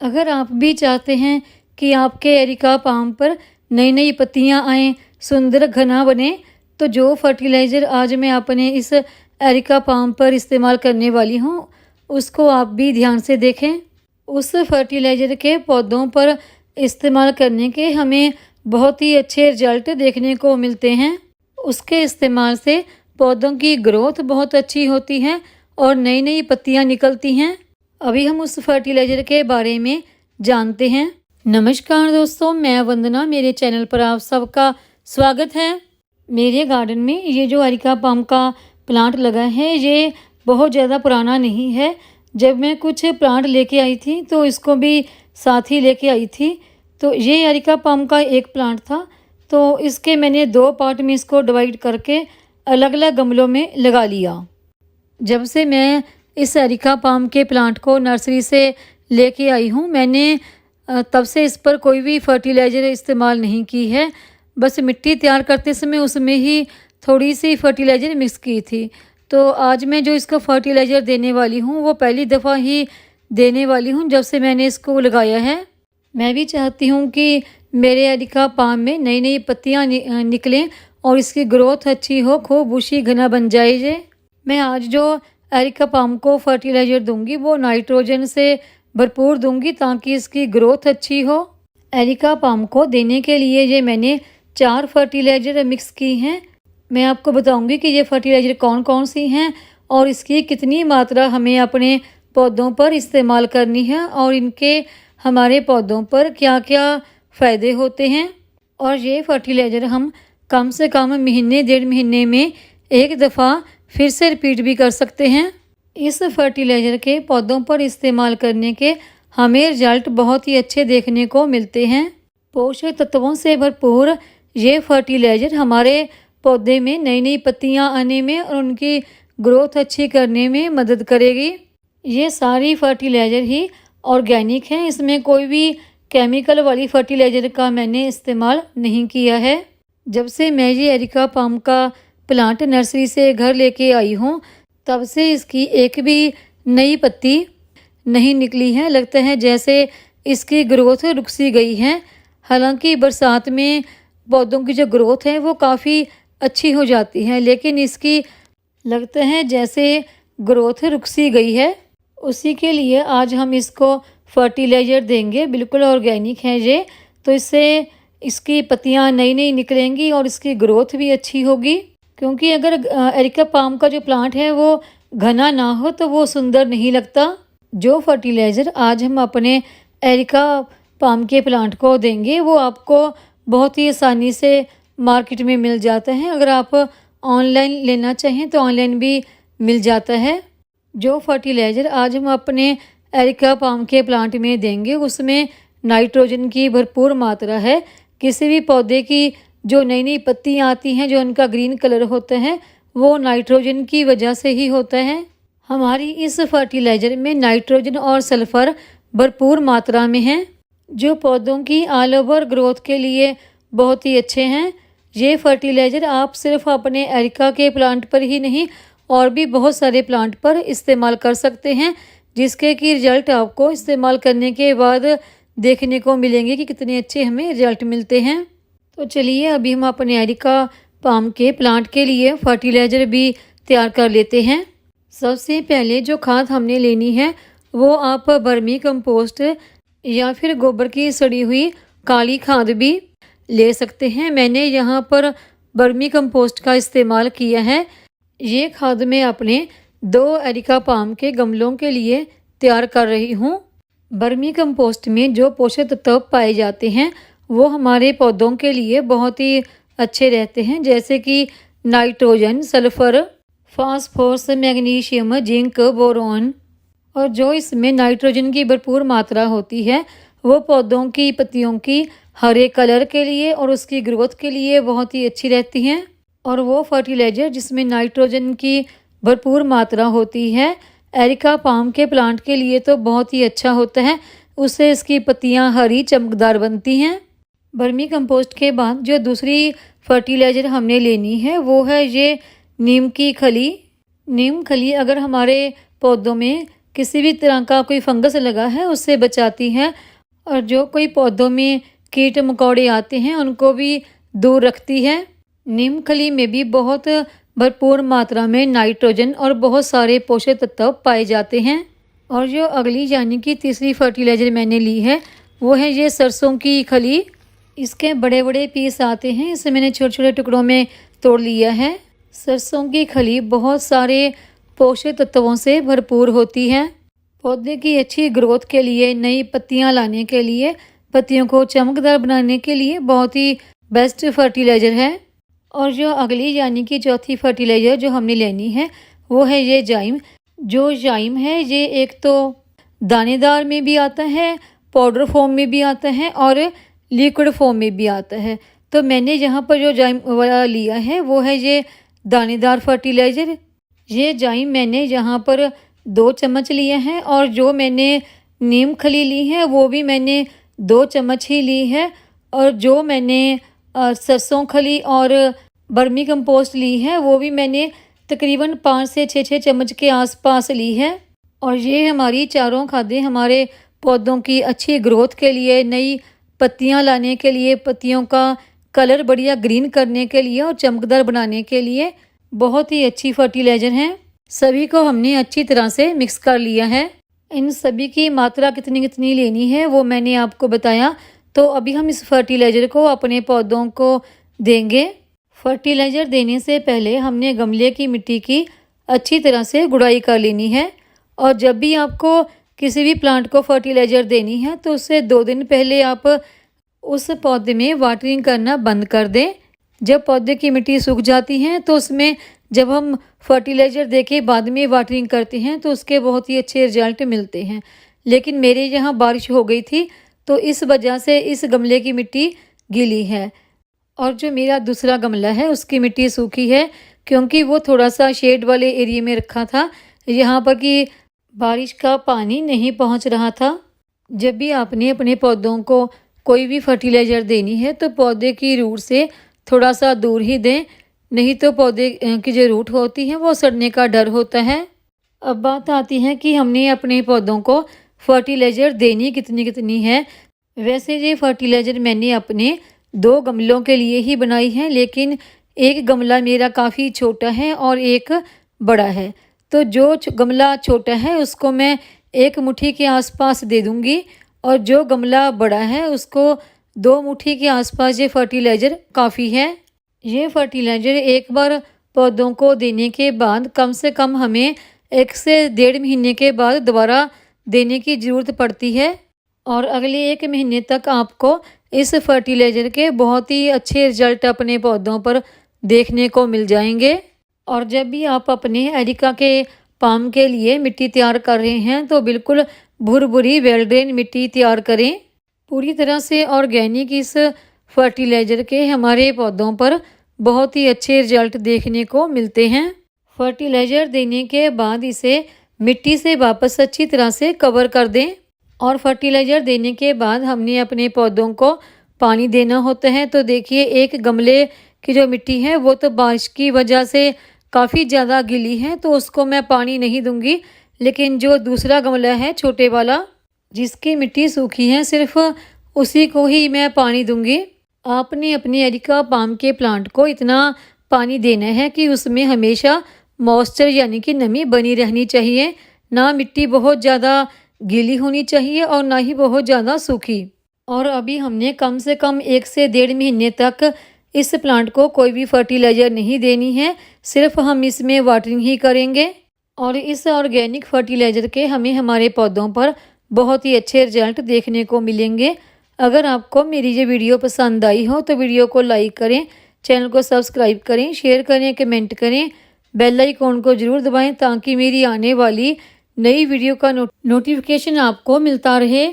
अगर आप भी चाहते हैं कि आपके एरिका पाम पर नई नई पत्तियां आएँ, सुंदर घना बने, तो जो फर्टिलाइज़र आज मैं अपने इस एरिका पाम पर इस्तेमाल करने वाली हूँ, उसको आप भी ध्यान से देखें। उस फर्टिलाइज़र के पौधों पर इस्तेमाल करने के हमें बहुत ही अच्छे रिजल्ट देखने को मिलते हैं। उसके इस्तेमाल से पौधों की ग्रोथ बहुत अच्छी होती है और नई नई पत्तियां निकलती हैं। अभी हम उस फर्टिलाइज़र के बारे में जानते हैं। नमस्कार दोस्तों, मैं वंदना, मेरे चैनल पर आप सबका स्वागत है। मेरे गार्डन में ये जो एरिका पाम का प्लांट लगा है, ये बहुत ज़्यादा पुराना नहीं है। जब मैं कुछ प्लांट लेके आई थी तो इसको भी साथ ही लेके आई थी। तो ये एरिका पाम का एक प्लांट था, तो इसके मैंने 2 पार्ट में इसको डिवाइड करके अलग अलग गमलों में लगा लिया। जब से मैं इस एरिका पाम के प्लांट को नर्सरी से लेके आई हूँ, मैंने तब से इस पर कोई भी फर्टिलाइज़र इस्तेमाल नहीं की है। बस मिट्टी तैयार करते समय उसमें ही थोड़ी सी फर्टिलाइज़र मिक्स की थी। तो आज मैं जो इसको फर्टिलाइज़र देने वाली हूँ, वो पहली दफ़ा ही देने वाली हूँ जब से मैंने इसको लगाया है। मैं भी चाहती हूँ कि मेरे एरिका पाम में नई नई पत्तियाँ निकलें और इसकी ग्रोथ अच्छी हो, खूब बुशी घना बन जाए ये। मैं आज जो एरिका पाम को फर्टिलाइज़र दूंगी वो नाइट्रोजन से भरपूर दूंगी ताकि इसकी ग्रोथ अच्छी हो। एरिका पाम को देने के लिए ये मैंने 4 फर्टिलाइज़र मिक्स की हैं। मैं आपको बताऊंगी कि ये फर्टिलाइज़र कौन कौन सी हैं और इसकी कितनी मात्रा हमें अपने पौधों पर इस्तेमाल करनी है और इनके हमारे पौधों पर क्या क्या फ़ायदे होते हैं। और ये फर्टिलाइज़र हम कम से कम महीने 1.5 महीने में एक दफ़ा फिर से रिपीट भी कर सकते हैं। इस फर्टिलाइज़र के पौधों पर इस्तेमाल करने के हमें रिजल्ट बहुत ही अच्छे देखने को मिलते हैं। पोषक तत्वों से भरपूर ये फर्टिलाइज़र हमारे पौधे में नई नई पत्तियां आने में और उनकी ग्रोथ अच्छी करने में मदद करेगी। ये सारी फर्टिलाइज़र ही ऑर्गेनिक हैं, इसमें कोई भी केमिकल वाली फर्टिलाइज़र का मैंने इस्तेमाल नहीं किया है। जब से मैं ये एरिका पाम का प्लांट नर्सरी से घर लेके आई हूँ, तब से इसकी एक भी नई पत्ती नहीं निकली है। लगता है जैसे इसकी ग्रोथ रुक सी गई है। हालांकि बरसात में पौधों की जो ग्रोथ है वो काफ़ी अच्छी हो जाती है, लेकिन इसकी लगता है जैसे ग्रोथ रुक सी गई है। उसी के लिए आज हम इसको फर्टिलाइज़र देंगे। बिल्कुल ऑर्गेनिक है ये, तो इससे इसकी पत्तियां नई नई निकलेंगी और इसकी ग्रोथ भी अच्छी होगी। क्योंकि अगर एरिका पाम का जो प्लांट है वो घना ना हो तो वो सुंदर नहीं लगता। जो फर्टिलाइज़र आज हम अपने एरिका पाम के प्लांट को देंगे वो आपको बहुत ही आसानी से मार्केट में मिल जाता है। अगर आप ऑनलाइन लेना चाहें तो ऑनलाइन भी मिल जाता है। जो फर्टिलाइज़र आज हम अपने एरिका पाम के प्लांट में देंगे उसमें नाइट्रोजन की भरपूर मात्रा है। किसी भी पौधे की जो नई नई पत्तियाँ आती हैं, जो उनका ग्रीन कलर होता है, वो नाइट्रोजन की वजह से ही होता है। हमारी इस फर्टिलाइज़र में नाइट्रोजन और सल्फ़र भरपूर मात्रा में हैं, जो पौधों की ऑल ओवर ग्रोथ के लिए बहुत ही अच्छे हैं। ये फर्टिलाइज़र आप सिर्फ अपने एरिका के प्लांट पर ही नहीं और भी बहुत सारे प्लांट पर इस्तेमाल कर सकते हैं, जिसके कि रिज़ल्ट आपको इस्तेमाल करने के बाद देखने को मिलेंगे कि कितने अच्छे हमें रिज़ल्ट मिलते हैं। तो चलिए अभी हम अपने एरिका पाम के प्लांट के लिए फर्टिलाइज़र भी तैयार कर लेते हैं। सबसे पहले जो खाद हमने लेनी है वो आप वर्मी कंपोस्ट या फिर गोबर की सड़ी हुई काली खाद भी ले सकते हैं। मैंने यहाँ पर वर्मी कंपोस्ट का इस्तेमाल किया है। ये खाद मैं अपने 2 एरिका पाम के गमलों के लिए तैयार कर रही हूँ। वर्मी कंपोस्ट में जो पोषक तत्व पाए जाते हैं वो हमारे पौधों के लिए बहुत ही अच्छे रहते हैं, जैसे कि nitrogen, sulphur, phosphorus, magnesium, zinc, boron. और जो इसमें नाइट्रोजन की भरपूर मात्रा होती है वो पौधों की पत्तियों की हरे कलर के लिए और उसकी ग्रोथ के लिए बहुत ही अच्छी रहती हैं। और वो फर्टिलाइज़र जिसमें नाइट्रोजन की भरपूर मात्रा होती है एरिका पाम के प्लांट के लिए तो बहुत ही अच्छा होता है। उससे इसकी पत्तियां हरी चमकदार बनती हैं। वर्मी कंपोस्ट के बाद जो दूसरी फर्टिलाइज़र हमने लेनी है वो है ये नीम की खली। नीम खली अगर हमारे पौधों में किसी भी तरह का कोई फंगस लगा है उससे बचाती है, और जो कोई पौधों में कीट मकोड़े आते हैं उनको भी दूर रखती है। नीम खली में भी बहुत भरपूर मात्रा में नाइट्रोजन और बहुत सारे पोषक तत्व पाए जाते हैं। और जो अगली यानी कि तीसरी फर्टिलाइज़र मैंने ली है वो है ये सरसों की खली। इसके बड़े बड़े पीस आते हैं, इसे मैंने छोटे छोटे टुकड़ों में तोड़ लिया है। सरसों की खली बहुत सारे पोषक तत्वों से भरपूर होती है। पौधे की अच्छी ग्रोथ के लिए, नई पत्तियां लाने के लिए, पत्तियों को चमकदार बनाने के लिए बहुत ही बेस्ट फर्टिलाइज़र है। और जो अगली यानी कि चौथी फर्टिलाइज़र जो हमने लेनी है वो है ये जाइम। जो जाइम है ये एक तो दानेदार में भी आता है, पाउडर फॉर्म में भी आता है और लिक्विड फॉर्म में भी आता है। तो मैंने यहाँ पर जो जाइम वाला लिया है वो है ये दानेदार फर्टिलाइज़र। ये जाइम मैंने यहाँ पर 2 चम्मच लिए हैं, और जो मैंने नीम खली ली है वो भी मैंने 2 चम्मच ही ली है। और जो मैंने सरसों खली और बर्मी कंपोस्ट ली है वो भी मैंने तकरीबन 5 से 6 चम्मच के आसपास ली है। और ये हमारी चारों खादें हमारे पौधों की अच्छी ग्रोथ के लिए, नई पत्तियां लाने के लिए, पत्तियों का कलर बढ़िया ग्रीन करने के लिए और चमकदार बनाने के लिए बहुत ही अच्छी फर्टिलाइज़र हैं। सभी को हमने अच्छी तरह से मिक्स कर लिया है। इन सभी की मात्रा कितनी कितनी लेनी है वो मैंने आपको बताया। तो अभी हम इस फर्टिलाइज़र को अपने पौधों को देंगे। फर्टिलाइज़र देने से पहले हमने गमले की मिट्टी की अच्छी तरह से गुड़ाई कर लेनी है। और जब भी आपको किसी भी प्लांट को फर्टिलाइज़र देनी है तो उससे 2 दिन पहले आप उस पौधे में वाटरिंग करना बंद कर दें। जब पौधे की मिट्टी सूख जाती है तो उसमें जब हम फर्टिलाइज़र देके बाद में वाटरिंग करते हैं तो उसके बहुत ही अच्छे रिजल्ट मिलते हैं। लेकिन मेरे यहाँ बारिश हो गई थी तो इस वजह से इस गमले की मिट्टी गीली है। और जो मेरा दूसरा गमला है उसकी मिट्टी सूखी है, क्योंकि वो थोड़ा सा शेड वाले एरिया में रखा था, यहाँ पर कि बारिश का पानी नहीं पहुँच रहा था। जब भी आपने अपने पौधों को कोई भी फर्टिलाइज़र देनी है तो पौधे की रूट से थोड़ा सा दूर ही दें, नहीं तो पौधे की जो रूट होती है वो सड़ने का डर होता है। अब बात आती है कि हमने अपने पौधों को फर्टिलाइज़र देनी कितनी कितनी है। वैसे ये फर्टिलाइज़र मैंने अपने 2 गमलों के लिए ही बनाई है, लेकिन एक गमला मेरा काफ़ी छोटा है और एक बड़ा है। तो जो गमला छोटा है उसको मैं 1 मुट्ठी के आसपास दे दूँगी, और जो गमला बड़ा है उसको 2 मुट्ठी के आसपास ये फर्टिलाइज़र काफ़ी है। ये फर्टिलाइज़र एक बार पौधों को देने के बाद कम से कम हमें 1 से 1.5 महीने के बाद दोबारा देने की ज़रूरत पड़ती है। और अगले 1 महीने तक आपको इस फर्टिलाइज़र के बहुत ही अच्छे रिजल्ट अपने पौधों पर देखने को मिल जाएंगे। और जब भी आप अपने एरिका के पाम के लिए मिट्टी तैयार कर रहे हैं तो बिल्कुल भुरभुरी वेल ड्रेन मिट्टी तैयार करें। पूरी तरह से ऑर्गेनिक इस फर्टिलाइज़र के हमारे पौधों पर बहुत ही अच्छे रिजल्ट देखने को मिलते हैं। फर्टिलाइज़र देने के बाद इसे मिट्टी से वापस अच्छी तरह से कवर कर दें। और फर्टिलाइज़र देने के बाद हमने अपने पौधों को पानी देना होता है। तो देखिए, एक गमले की जो मिट्टी है वो तो बारिश की वजह से काफ़ी ज़्यादा गीली है, तो उसको मैं पानी नहीं दूंगी। लेकिन जो दूसरा गमला है छोटे वाला, जिसकी मिट्टी सूखी है, सिर्फ उसी को ही मैं पानी दूंगी। आपने अपने एरिका पाम के प्लांट को इतना पानी देना है कि उसमें हमेशा मॉइस्चर यानी कि नमी बनी रहनी चाहिए। ना मिट्टी बहुत ज़्यादा गीली होनी चाहिए और ना ही बहुत ज़्यादा सूखी। और अभी हमने कम से कम 1 से 1.5 महीने तक इस प्लांट को कोई भी फर्टिलाइज़र नहीं देनी है, सिर्फ हम इसमें वाटरिंग ही करेंगे। और इस ऑर्गेनिक फर्टिलाइज़र के हमें हमारे पौधों पर बहुत ही अच्छे रिजल्ट देखने को मिलेंगे। अगर आपको मेरी ये वीडियो पसंद आई हो तो वीडियो को लाइक करें, चैनल को सब्सक्राइब करें, शेयर करें, कमेंट करें, बेल आइकॉन को ज़रूर दबाएं ताकि मेरी आने वाली नई वीडियो का नोटिफिकेशन आपको मिलता रहे।